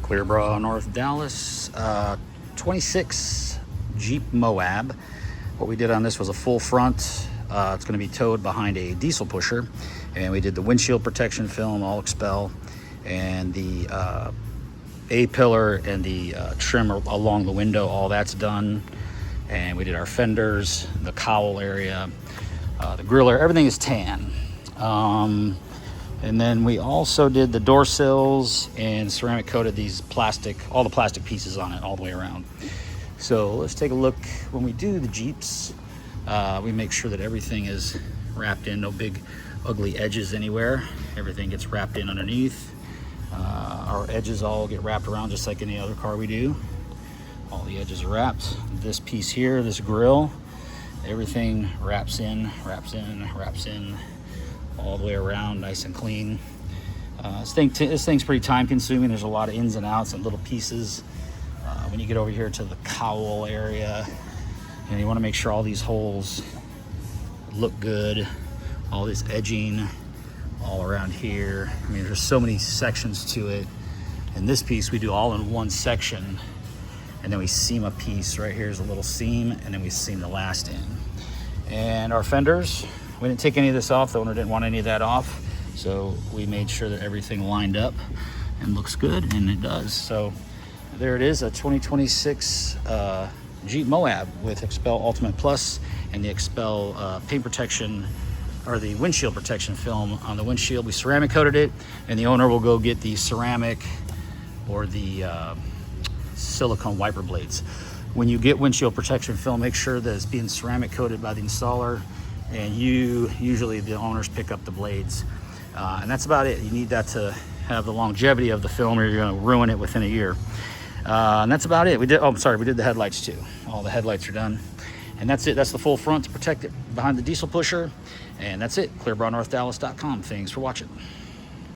Clearborough, North Dallas, 26 Jeep Moab. What we did on this was a full front. It's going to be towed behind a diesel pusher, and we did the windshield protection film, all XPEL, and the A-pillar and the trim along the window, all that's done. And we did our fenders, the cowl area, the grill area, everything is tan. And then we also did the door sills and ceramic coated these plastic, all the plastic pieces on it all the way around. So let's take a look. When we do the Jeeps, we make sure that everything is wrapped in, no big ugly edges anywhere. Everything gets wrapped in underneath. Our edges all get wrapped around just like any other car we do. All the edges are wrapped. This piece here, this grill, everything wraps in, all the way around, nice and clean. This thing's pretty time consuming. There's a lot of ins and outs and little pieces. When you get over here to the cowl area, and you want to make sure all these holes look good, all this edging all around here. I mean, there's so many sections to it. And this piece we do all in one section, and then we seam a piece. Right here's a little seam, and then we seam the last in. And our fenders, we didn't take any of this off. The owner didn't want any of that off, so we made sure that everything lined up and looks good, and it does. So there it is, a 2026 Jeep Moab with XPEL Ultimate Plus and the XPEL paint protection, or the windshield protection film on the windshield. We ceramic coated it, and the owner will go get the ceramic or the silicone wiper blades. When you get windshield protection film, make sure that it's being ceramic coated by the installer, and usually the owners pick up the blades. And that's about it. You need that to have the longevity of the film, or you're going to ruin it within a year. And that's about it. We did the headlights too. All the headlights are done. And that's it. That's the full front to protect it behind the diesel pusher. And that's it. ClearboroughNorthDallas.com. Thanks for watching.